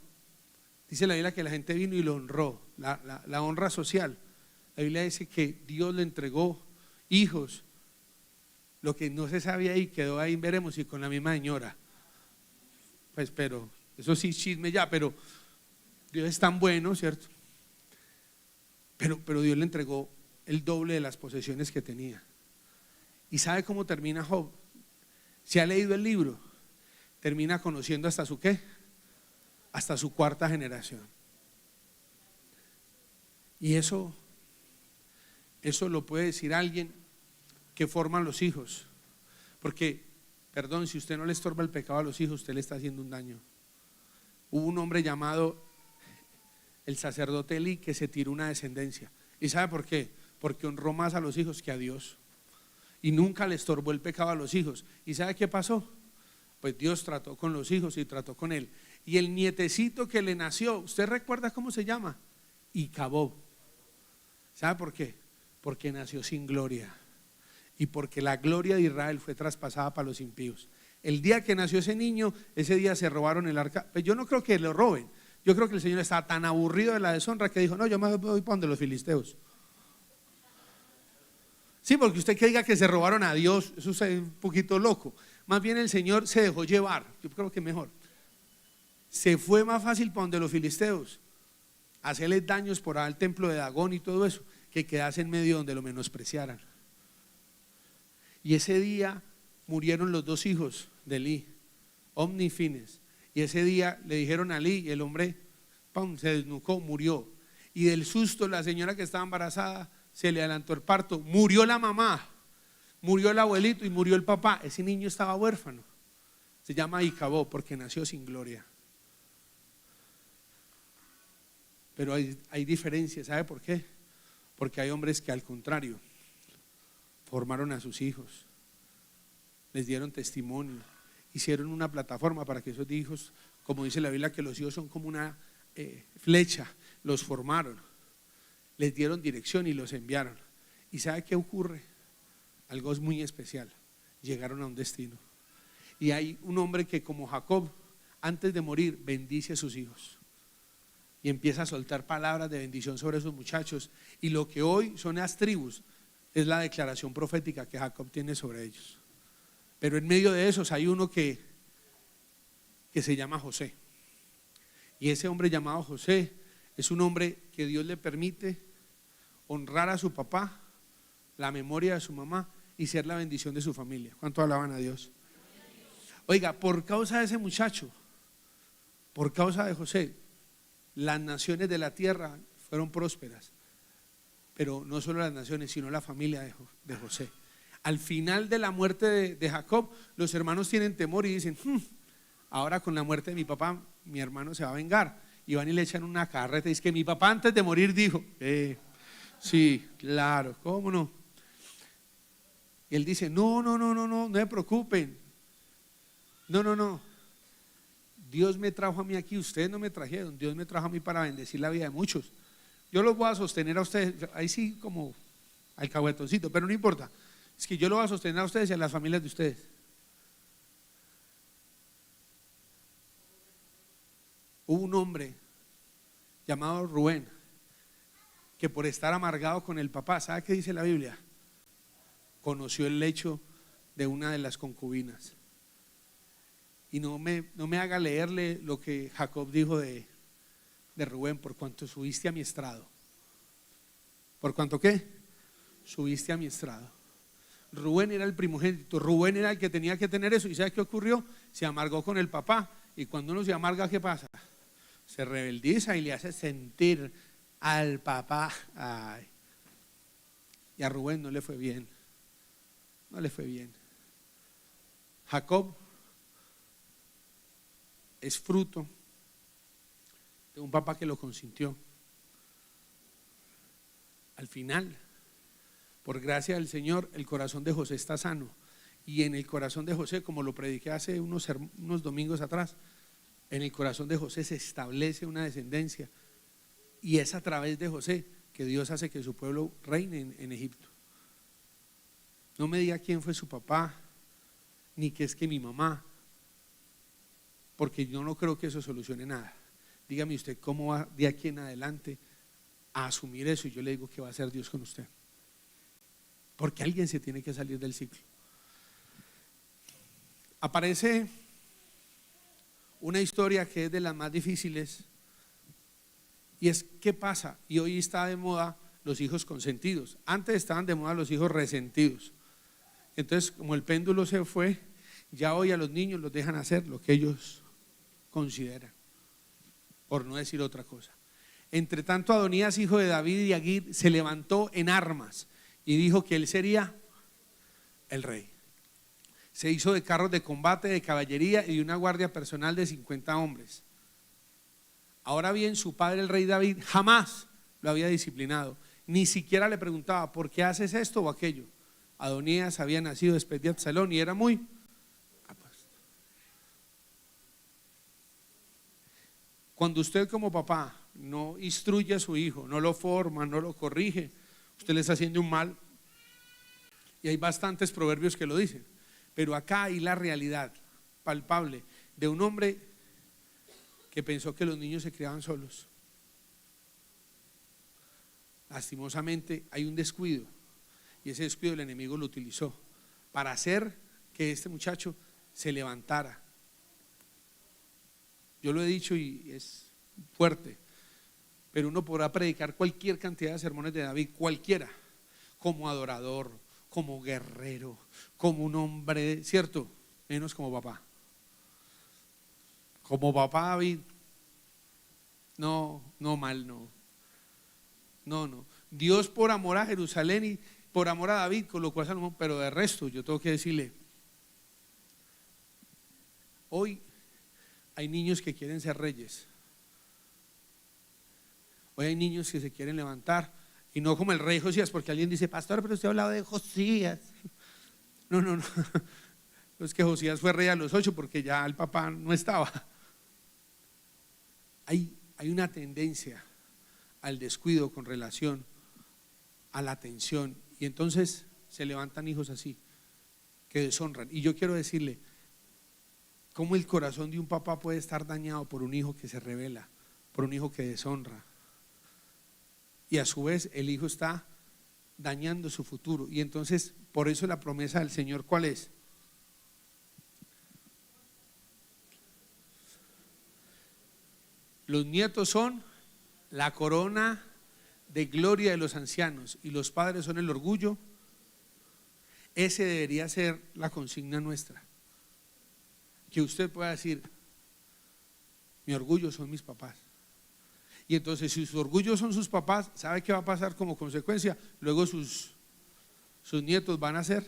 Dice la Biblia que la gente vino y lo honró, la honra social. La Biblia dice que Dios le entregó hijos. Lo que no se sabía ahí quedó ahí, veremos, y con la misma señora. Pues, pero, eso sí, chisme ya, pero Dios es tan bueno, ¿cierto? Pero Dios le entregó el doble de las posesiones que tenía. ¿Y sabe cómo termina Job? Si ha leído el libro, termina conociendo hasta su ¿qué? Hasta su cuarta generación. Y eso lo puede decir alguien que forman los hijos. Porque, perdón, si usted no le estorba el pecado a los hijos, usted le está haciendo un daño. Hubo un hombre llamado el sacerdote Elí que se tiró una descendencia. ¿Y sabe por qué? Porque honró más a los hijos que a Dios. Y nunca le estorbó el pecado a los hijos. ¿Y sabe qué pasó? Pues Dios trató con los hijos y trató con él. Y el nietecito que le nació, ¿usted recuerda cómo se llama? Icabod. ¿Sabe por qué? Porque nació sin gloria. Y porque la gloria de Israel fue traspasada para los impíos. El día que nació ese niño, ese día se robaron el arca. Pues yo no creo que lo roben. Yo creo que el Señor estaba tan aburrido de la deshonra que dijo, no, yo me voy para donde los filisteos. Sí, porque usted que diga que se robaron a Dios, eso es un poquito loco. Más bien el Señor se dejó llevar. Yo creo que mejor. Se fue más fácil para donde los filisteos, hacerles daños por al templo de Dagón y todo eso, que quedase en medio donde lo menospreciaran. Y ese día murieron los dos hijos de Elí, Omni y Fines. Y ese día le dijeron a Elí, y el hombre se desnucó, murió. Y del susto la señora que estaba embarazada se le adelantó el parto, murió la mamá, murió el abuelito y murió el papá. Ese niño estaba huérfano. Se llama Icabod porque nació sin gloria. Pero hay diferencias, ¿sabe por qué? Porque hay hombres que al contrario formaron a sus hijos, les dieron testimonio, hicieron una plataforma para que esos hijos, como dice la Biblia, que los hijos son como una flecha, los formaron, les dieron dirección y los enviaron. ¿Y sabe qué ocurre? Algo es muy especial, llegaron a un destino. Y hay un hombre que, como Jacob, antes de morir bendice a sus hijos y empieza a soltar palabras de bendición sobre esos muchachos, y lo que hoy son las tribus es la declaración profética que Jacob tiene sobre ellos. Pero en medio de esos hay uno que se llama José, y ese hombre llamado José es un hombre que Dios le permite honrar a su papá, la memoria de su mamá y ser la bendición de su familia. ¿Cuánto alaban a Dios? Oiga, por causa de ese muchacho, por causa de José, las naciones de la tierra fueron prósperas. Pero no solo las naciones, sino la familia de José. Al final de la muerte de Jacob, los hermanos tienen temor y dicen, ahora con la muerte de mi papá, mi hermano se va a vengar. Y van y le echan una carreta y dice que mi papá antes de morir dijo, sí, claro, ¿cómo no? Y él dice, no se preocupen, no, Dios me trajo a mí aquí, ustedes no me trajeron, Dios me trajo a mí para bendecir la vida de muchos. Yo los voy a sostener a ustedes, ahí sí como alcahuetoncito, pero no importa. Es que yo lo voy a sostener a ustedes y a las familias de ustedes. Hubo un hombre llamado Rubén que por estar amargado con el papá, ¿sabe qué dice la Biblia? Conoció el lecho de una de las concubinas. Y no me haga leerle lo que Jacob dijo de Rubén: por cuanto subiste a mi estrado. ¿Por cuanto qué? Subiste a mi estrado. Rubén era el primogénito, Rubén era el que tenía que tener eso. ¿Y sabe qué ocurrió? Se amargó con el papá. Y cuando uno se amarga, ¿qué pasa? Se rebeldiza y le hace sentir al papá. Ay. Y a Rubén no le fue bien. No le fue bien. Jacob es fruto de un papá que lo consintió. Al final, por gracia del Señor, el corazón de José está sano. Y en el corazón de José, como lo prediqué hace unos domingos atrás, en el corazón de José se establece una descendencia. Y es a través de José que Dios hace que su pueblo reine en Egipto. No me diga quién fue su papá, ni que es que mi mamá, porque yo no creo que eso solucione nada. Dígame usted cómo va de aquí en adelante a asumir eso, y yo le digo que va a ser Dios con usted. Porque alguien se tiene que salir del ciclo. Aparece una historia que es de las más difíciles, y es ¿qué pasa? Y hoy está de moda los hijos consentidos. Antes estaban de moda los hijos resentidos. Entonces, como el péndulo se fue, ya hoy a los niños los dejan hacer lo que ellos consideran, por no decir otra cosa. Entre tanto, Adonías, hijo de David y Agit, se levantó en armas y dijo que él sería el rey. Se hizo de carros de combate, de caballería y de una guardia personal de 50 hombres. Ahora bien, su padre, el rey David, jamás lo había disciplinado, ni siquiera le preguntaba ¿por qué haces esto o aquello? Adonías había nacido después de Absalón y era muy apuesto. Cuando usted como papá no instruye a su hijo, no lo forma, no lo corrige, usted le está haciendo un mal. Y hay bastantes proverbios que lo dicen. Pero acá hay la realidad palpable de un hombre que pensó que los niños se criaban solos. Lastimosamente hay un descuido, y ese descuido el enemigo lo utilizó para hacer que este muchacho se levantara. Yo lo he dicho y es fuerte, pero uno podrá predicar cualquier cantidad de sermones de David, cualquiera, como adorador, como guerrero, como un hombre, ¿cierto? Menos como papá. Como papá David, no, Dios por amor a Jerusalén y por amor a David colocó a Salomón, pero de resto yo tengo que decirle, hoy hay niños que quieren ser reyes. Hoy hay niños que se quieren levantar, y no como el rey Josías, porque alguien dice, pastor, pero usted ha hablado de Josías. No, es que Josías fue rey a los 8 porque ya el papá no estaba. Hay una tendencia al descuido con relación a la atención, y entonces se levantan hijos así, que deshonran. Y yo quiero decirle, ¿cómo el corazón de un papá puede estar dañado por un hijo que se rebela, por un hijo que deshonra? Y a su vez el hijo está dañando su futuro. Y entonces, por eso la promesa del Señor, ¿cuál es? Los nietos son la corona de gloria de los ancianos y los padres son el orgullo. Ese debería ser la consigna nuestra. Que usted pueda decir, mi orgullo son mis papás. Y entonces, si su orgullo son sus papás, ¿sabe qué va a pasar como consecuencia? Luego sus nietos van a ser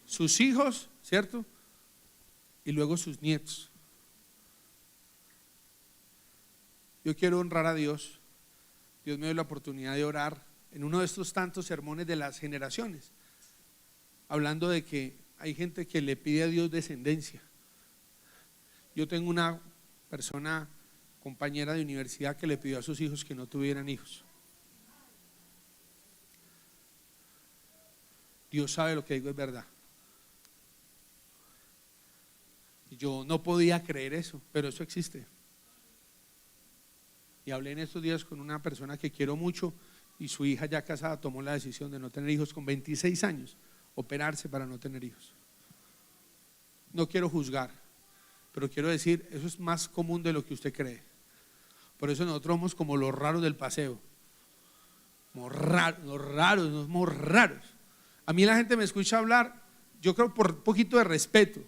sus hijos, ¿cierto? Y luego sus nietos. Yo quiero honrar a Dios. Dios me dio la oportunidad de orar en uno de estos tantos sermones de las generaciones, hablando de que hay gente que le pide a Dios descendencia. Yo tengo una persona, compañera de universidad, que le pidió a sus hijos que no tuvieran hijos. Dios sabe lo que digo es verdad. Yo no podía creer eso, pero eso existe. Y hablé en estos días con una persona que quiero mucho y su hija ya casada tomó la decisión de no tener hijos con 26 años, operarse para no tener hijos. No quiero juzgar, pero quiero decir, eso es más común de lo que usted cree. Por eso nosotros somos como los raros del paseo. Como raros, no somos raros. A mí la gente me escucha hablar, yo creo por un poquito de respeto,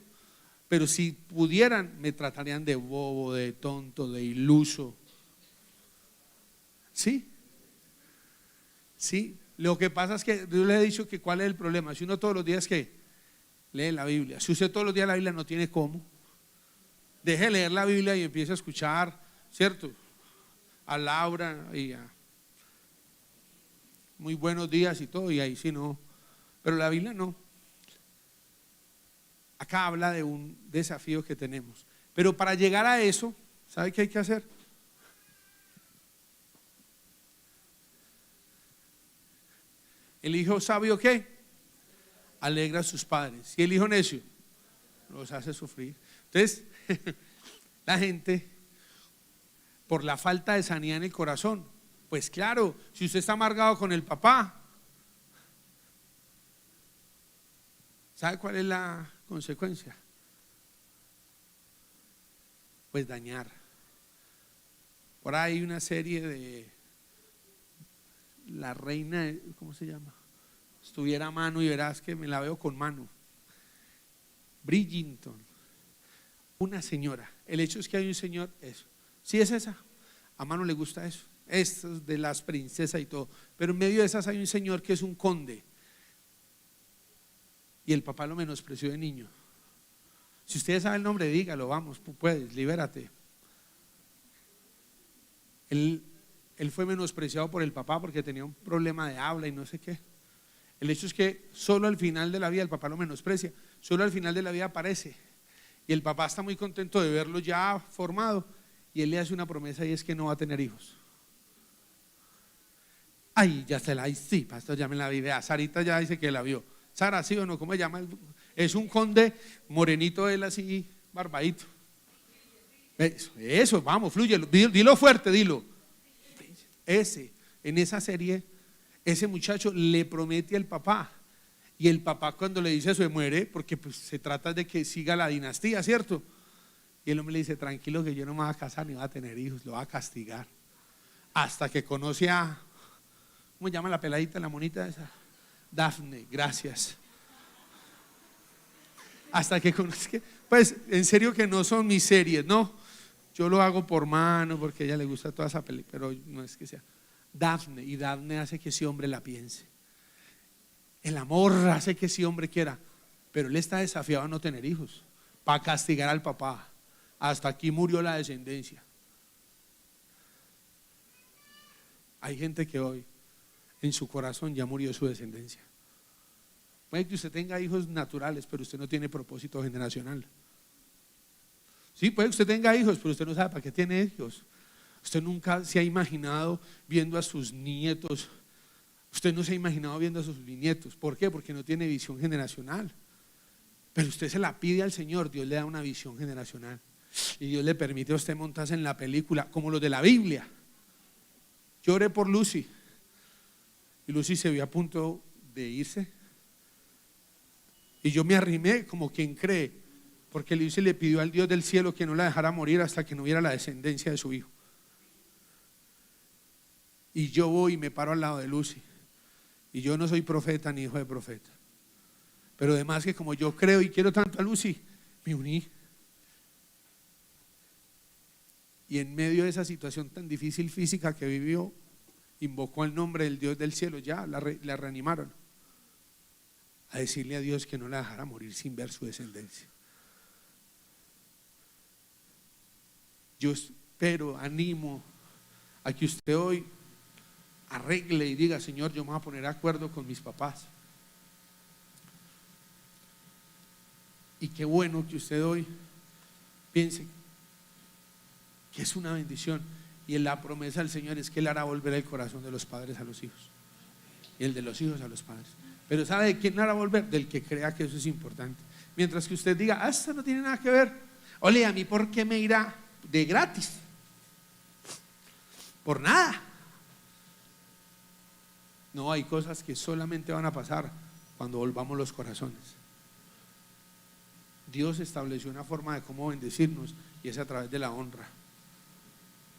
pero si pudieran me tratarían de bobo, de tonto, de iluso. ¿Sí? Sí, lo que pasa es que yo le he dicho que cuál es el problema. Si uno todos los días que lee la Biblia, si usted todos los días la Biblia no tiene cómo, deje de leer la Biblia y empiece a escuchar, ¿cierto? A Laura y a muy buenos días y todo, y ahí sí no, pero la Biblia no. Acá habla de un desafío que tenemos, pero para llegar a eso, ¿sabe qué hay que hacer? El hijo sabio, ¿qué? Alegra a sus padres, y el hijo necio los hace sufrir. Entonces la gente, por la falta de sanidad en el corazón, pues claro, si usted está amargado con el papá, ¿sabe cuál es la consecuencia? Pues dañar. Por ahí hay una serie de La Reina, ¿cómo se llama? Estuviera a mano y verás que me la veo con mano. Bridgerton, una señora. El hecho es que hay un señor, eso. Sí es esa, a mano le gusta eso. Estas de las princesas y todo. Pero en medio de esas hay un señor que es un conde. Y el papá lo menospreció de niño. Si usted sabe el nombre, dígalo, vamos, puedes, libérate. Él fue menospreciado por el papá porque tenía un problema de habla y no sé qué. El hecho es que solo al final de la vida el papá lo menosprecia, solo al final de la vida aparece. Y el papá está muy contento de verlo ya formado y él le hace una promesa y es que no va a tener hijos. Ay, ya se la, ay, sí, pastor, ya me la vi. Vea, Sarita ya dice que la vio. Sara, ¿sí o no? ¿Cómo se llama? Es un conde morenito, él así, barbadito. Eso, vamos, fluye, dilo fuerte, dilo. En esa serie, ese muchacho le promete al papá. Y el papá cuando le dice eso se muere, porque pues se trata de que siga la dinastía, ¿cierto? Y el hombre le dice, tranquilo que yo no me voy a casar ni voy a tener hijos, lo voy a castigar. Hasta que conoce a, ¿cómo se llama la peladita, la monita esa? Dafne, gracias. Hasta que conoce, pues en serio que no son mis series, no. Yo lo hago por mano porque a ella le gusta toda esa película, pero no es que sea. Dafne, y Dafne hace que ese hombre la piense. El amor hace que ese hombre quiera, pero él está desafiado a no tener hijos, para castigar al papá. Hasta aquí murió la descendencia. Hay gente que hoy en su corazón ya murió su descendencia. Puede que usted tenga hijos naturales, pero usted no tiene propósito generacional. Sí, puede que usted tenga hijos, pero usted no sabe para qué tiene hijos. Usted nunca se ha imaginado viendo a sus nietos. Usted no se ha imaginado viendo a sus bisnietos. ¿Por qué? Porque no tiene visión generacional. Pero usted se la pide al Señor, Dios le da una visión generacional. Y Dios le permite a usted montarse en la película, como los de la Biblia. Yo oré por Lucy. Y Lucy se vio a punto de irse. Y yo me arrimé como quien cree, porque Lucy le pidió al Dios del cielo que no la dejara morir hasta que no viera la descendencia de su hijo. Y yo voy y me paro al lado de Lucy. Y yo no soy profeta ni hijo de profeta. Pero además que como yo creo y quiero tanto a Lucy, me uní. Y en medio de esa situación tan difícil física que vivió, invocó el nombre del Dios del cielo, ya la reanimaron. A decirle a Dios que no la dejara morir sin ver su descendencia. Yo espero, animo a que usted hoy arregle y diga, Señor, yo me voy a poner de acuerdo con mis papás. Y qué bueno que usted hoy piense que es una bendición. Y la promesa del Señor es que Él hará volver el corazón de los padres a los hijos y el de los hijos a los padres. Pero ¿sabe de quién hará volver? Del que crea que eso es importante. Mientras que usted diga, esto no tiene nada que ver. Ole, a mí, ¿por qué me irá de gratis? Por nada. No, hay cosas que solamente van a pasar cuando volvamos los corazones. Dios estableció una forma de cómo bendecirnos y es a través de la honra.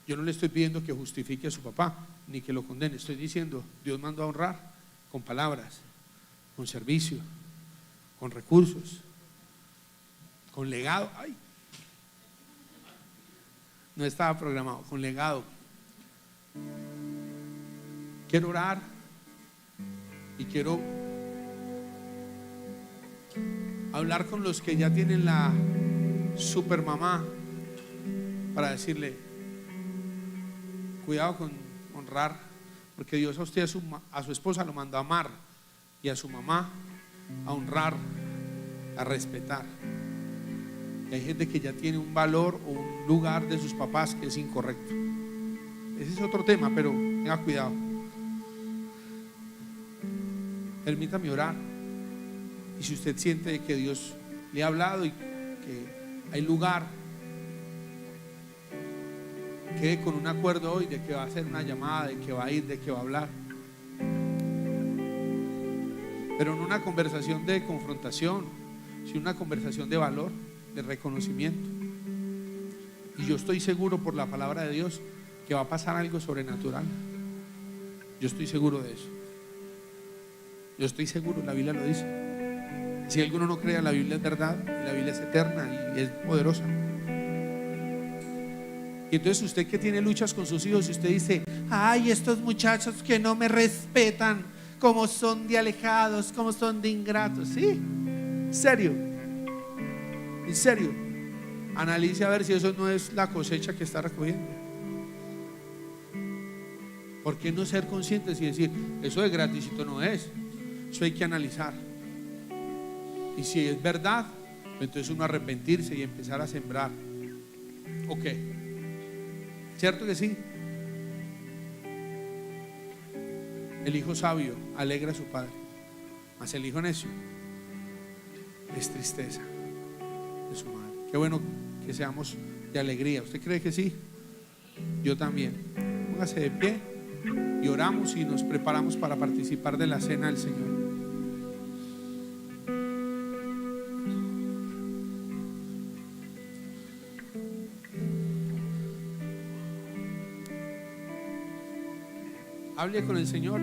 Yo no le estoy pidiendo que justifique a su papá ni que lo condene. Estoy diciendo, Dios mandó a honrar con palabras, con servicio, con recursos, con legado. Ay, no estaba programado, con legado. Quiero orar y quiero hablar con los que ya tienen la supermamá para decirle, cuidado con honrar, porque Dios a usted, a su esposa lo mandó a amar y a su mamá a honrar, a respetar. Y hay gente que ya tiene un valor o un lugar de sus papás que es incorrecto. Ese es otro tema, pero tenga cuidado. Permítame orar. Y si usted siente que Dios le ha hablado y que hay lugar, quede con un acuerdo hoy de que va a hacer una llamada, de que va a ir, de que va a hablar. Pero no una conversación de confrontación, sino una conversación de valor, de reconocimiento. Y yo estoy seguro por la palabra de Dios que va a pasar algo sobrenatural. Yo estoy seguro de eso. Yo estoy seguro, la Biblia lo dice. Si alguno no cree, la Biblia es verdad, la Biblia es eterna y es poderosa. Y entonces usted que tiene luchas con sus hijos y usted dice, ay, estos muchachos que no me respetan, como son de alejados, como son de ingratos. Sí, en serio, analice a ver si eso no es la cosecha que está recogiendo. ¿Por qué no ser conscientes y decir, eso de gratisito no es? Eso hay que analizar. Y si es verdad, entonces uno arrepentirse y empezar a sembrar. Ok, ¿cierto que sí? El hijo sabio alegra a su padre, mas el hijo necio es tristeza de su madre. Qué bueno que seamos de alegría. ¿Usted cree que sí? Yo también. Póngase de pie y oramos y nos preparamos para participar de la cena del Señor. Hable con el Señor.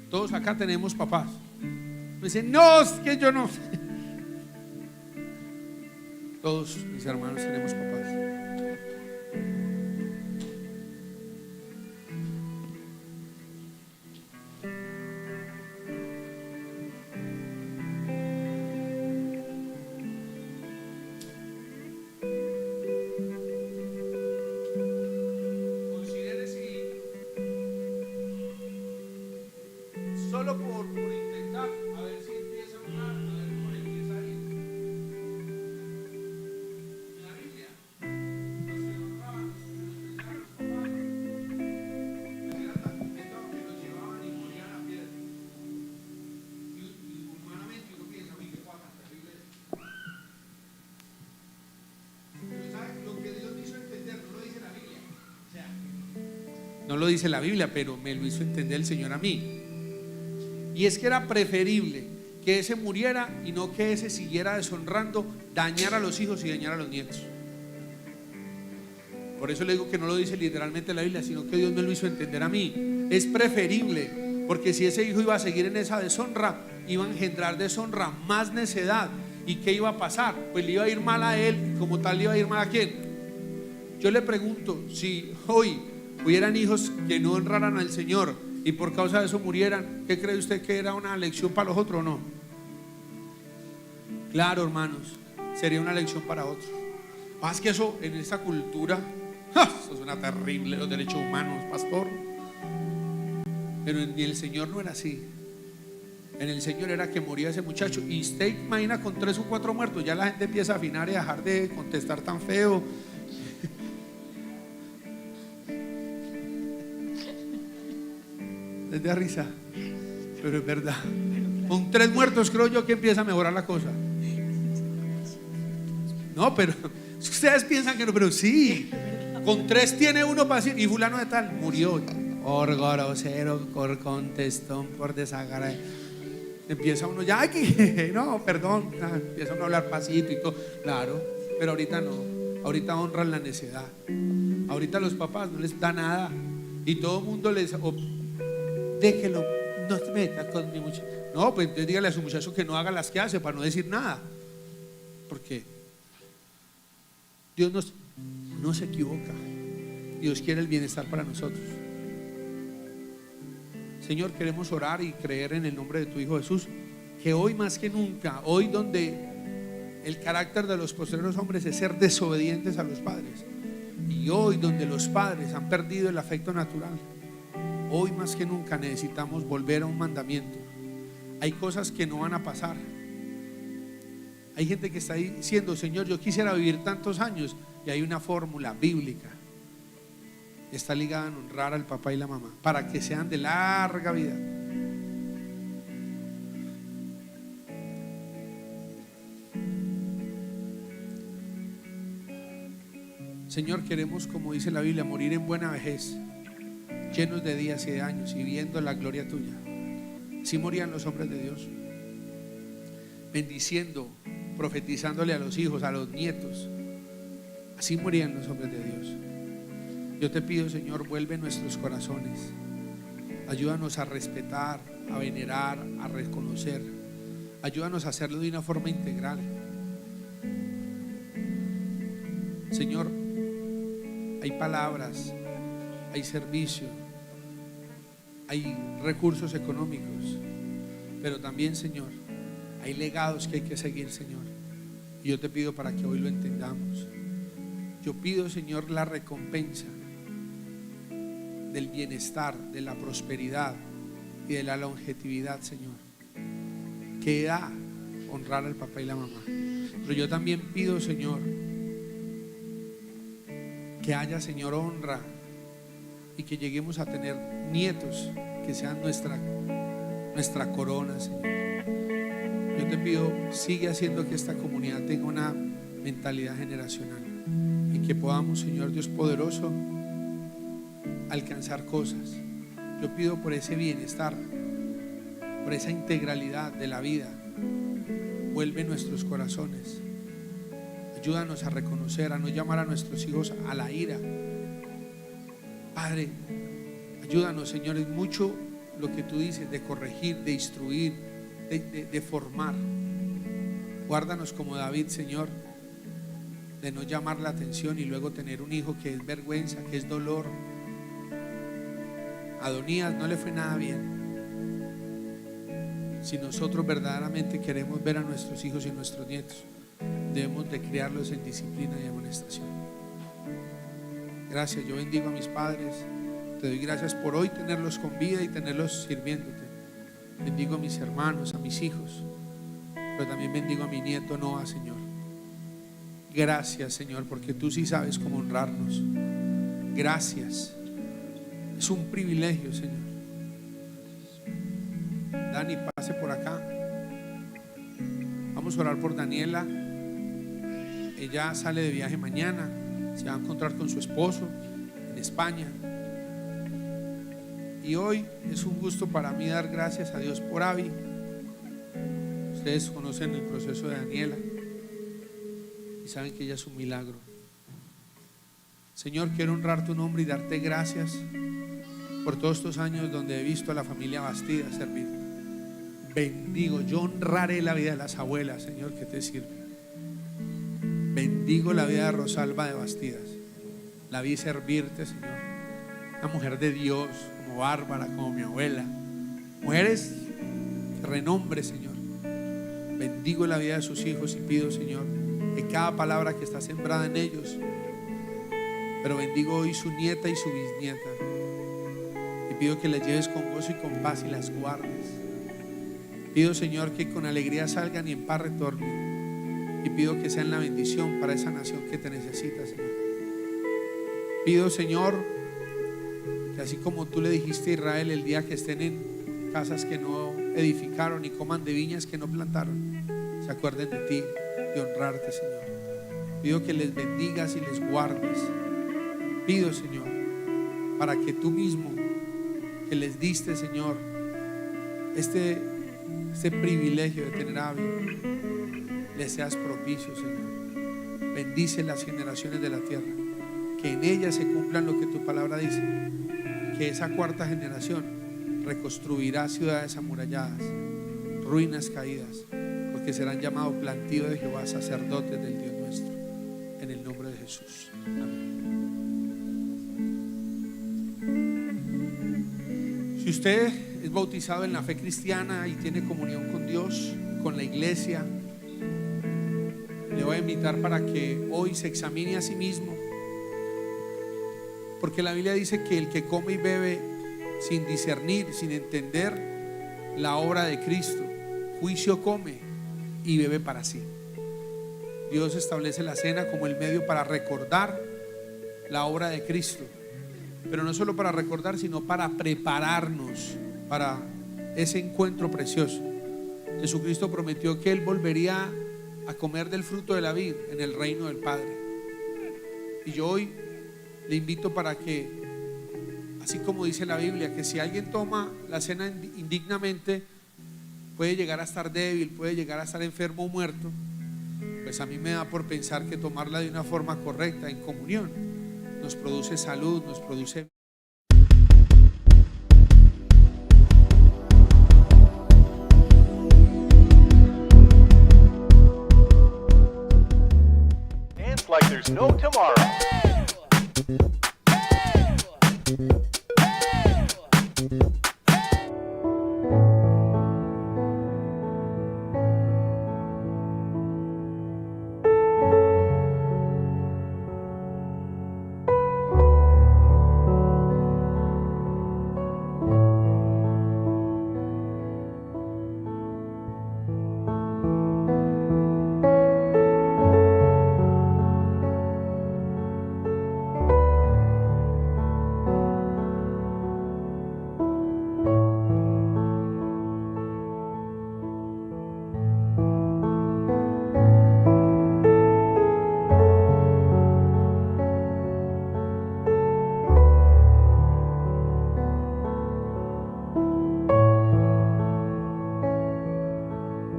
Todos acá tenemos papás. Me dicen, no, es que yo no. Todos mis hermanos tenemos papás. Solo por intentar, a ver si empieza a orar, a ver cómo le empieza a ir. En la Biblia, los que honraban, los que respetaban a los papás, pues era tan tremendo que los llevaban y morían a piedra. Y humanamente uno piensa, uy, qué cosa tan terrible es. Pero ¿sabe? Lo que Dios me hizo entender no lo dice la Biblia. O sea, no lo dice la Biblia, pero me lo hizo entender el Señor a mí. Y es que era preferible que ese muriera y no que ese siguiera deshonrando, dañar a los hijos y dañar a los nietos. Por eso le digo que no lo dice literalmente la Biblia, sino que Dios me lo hizo entender a mí. Es preferible, porque si ese hijo iba a seguir en esa deshonra, iba a engendrar deshonra, más necedad. ¿Y qué iba a pasar? Pues le iba a ir mal a él, y como tal le iba a ir mal a quién. Yo le pregunto, si hoy hubieran hijos que no honraran al Señor y por causa de eso murieran, ¿qué cree usted que era una lección para los otros o no? Claro, hermanos, sería una lección para otros. Más que eso, en esta cultura, eso suena terrible, los derechos humanos, pastor. Pero en el Señor no era así. en el Señor era que moría ese muchacho. Y usted imagina con 3 o 4 muertos, ya la gente empieza a afinar y a dejar de contestar tan feo. Les da risa, pero es verdad. Con 3 muertos creo yo que empieza a mejorar la cosa. No, pero ustedes piensan que no, pero sí. Con 3 tiene uno para decir, y fulano de tal murió. Por grosero, por contestón, por desagradable. Empieza uno ya aquí, no, perdón, empieza uno a hablar pasito y todo. Claro, pero ahorita no. Ahorita honran la necedad. Ahorita los papás no les da nada. Y todo el mundo les déjelo, no te metas con mi muchacho. No, pues entonces dígale a su muchacho que no haga las que hace para no decir nada. Porque Dios no se equivoca. Dios quiere el bienestar para nosotros. Señor, queremos orar y creer en el nombre de tu Hijo Jesús, que hoy más que nunca, hoy donde el carácter de los postreros hombres es ser desobedientes a los padres, y hoy donde los padres han perdido el afecto natural, hoy más que nunca necesitamos volver a un mandamiento. Hay cosas que no van a pasar. Hay gente que está diciendo, Señor, yo quisiera vivir tantos años, y hay una fórmula bíblica. Está ligada en honrar al papá y la mamá para que sean de larga vida. Señor, queremos, como dice la Biblia, morir en buena vejez, llenos de días y de años, y viendo la gloria tuya. Así morían los hombres de Dios, bendiciendo, profetizándole a los hijos, a los nietos. Así morían los hombres de Dios. Yo te pido, Señor, vuelve nuestros corazones. Ayúdanos a respetar, a venerar, a reconocer. Ayúdanos a hacerlo de una forma integral. Señor, hay palabras, hay servicio, hay recursos económicos, pero también, Señor, hay legados que hay que seguir, Señor. Y yo te pido para que hoy lo entendamos. Yo pido, Señor, la recompensa del bienestar, de la prosperidad y de la longevidad, Señor, que da honrar al papá y la mamá. Pero yo también pido, Señor, que haya, Señor, honra, y que lleguemos a tener nietos que sean nuestra corona, Señor. Yo te pido, sigue haciendo que esta comunidad tenga una mentalidad generacional, y que podamos, Señor Dios poderoso, alcanzar cosas. Yo pido por ese bienestar, por esa integralidad de la vida. Vuelve nuestros corazones. Ayúdanos a reconocer, a no llamar a nuestros hijos a la ira. Padre, ayúdanos, Señor, es mucho lo que tú dices de corregir, de instruir, de formar. Guárdanos como David, Señor, de no llamar la atención y luego tener un hijo que es vergüenza, que es dolor. Adonías no le fue nada bien. Si nosotros verdaderamente queremos ver a nuestros hijos y nuestros nietos, debemos de criarlos en disciplina y amonestación. Gracias, yo bendigo a mis padres. Te doy gracias por hoy tenerlos con vida y tenerlos sirviéndote. Bendigo a mis hermanos, a mis hijos, pero también bendigo a mi nieto Noah, Señor. Gracias, Señor, porque tú sí sabes cómo honrarnos. Gracias. Es un privilegio, Señor. Dani, pase por acá. Vamos a orar por Daniela. Ella sale de viaje mañana. Se va a encontrar con su esposo en España. Y hoy es un gusto para mí dar gracias a Dios por Abby. Ustedes conocen el proceso de Daniela y saben que ella es un milagro. Señor, quiero honrar tu nombre y darte gracias por todos estos años donde he visto a la familia Bastida servir. Bendigo, yo honraré la vida de las abuelas, Señor, que te sirven. Bendigo la vida de Rosalba de Bastidas. La vi servirte, Señor. Una mujer de Dios, como Bárbara, como mi abuela. Mujeres de renombre, Señor. Bendigo la vida de sus hijos y pido, Señor, que cada palabra que está sembrada en ellos, pero bendigo hoy su nieta y su bisnieta. Y pido que las lleves con gozo y con paz y las guardes. Pido, Señor, que con alegría salgan y en paz retornen. Y pido que sean la bendición para esa nación que te necesita, Señor. Pido, Señor, que así como tú le dijiste a Israel el día que estén en casas que no edificaron y coman de viñas que no plantaron, se acuerden de ti, de honrarte, Señor. Pido que les bendigas y les guardes. Pido, Señor, para que tú mismo, que les diste, Señor, este privilegio de tener a bien, les seas propicio, Señor. Bendice las generaciones de la tierra, que en ellas se cumplan lo que tu palabra dice, que esa cuarta generación reconstruirá ciudades amuralladas, ruinas caídas, porque serán llamados plantío de Jehová, sacerdotes del Dios nuestro, en el nombre de Jesús. Amén. Si usted es bautizado en la fe cristiana y tiene comunión con Dios, con la iglesia, le voy a invitar para que hoy se examine a sí mismo, porque la Biblia dice que el que come y bebe sin discernir, sin entender la obra de Cristo, juicio come y bebe para sí. Dios establece la cena como el medio para recordar la obra de Cristo, pero no solo para recordar, sino para prepararnos para ese encuentro precioso. Jesucristo prometió que Él volvería a comer del fruto de la vid en el reino del Padre. Y yo hoy le invito para que, así como dice la Biblia, que si alguien toma la cena indignamente, puede llegar a estar débil, puede llegar a estar enfermo o muerto. Pues a mí me da por pensar que tomarla de una forma correcta, en comunión, nos produce salud, nos produce... Like there's no tomorrow.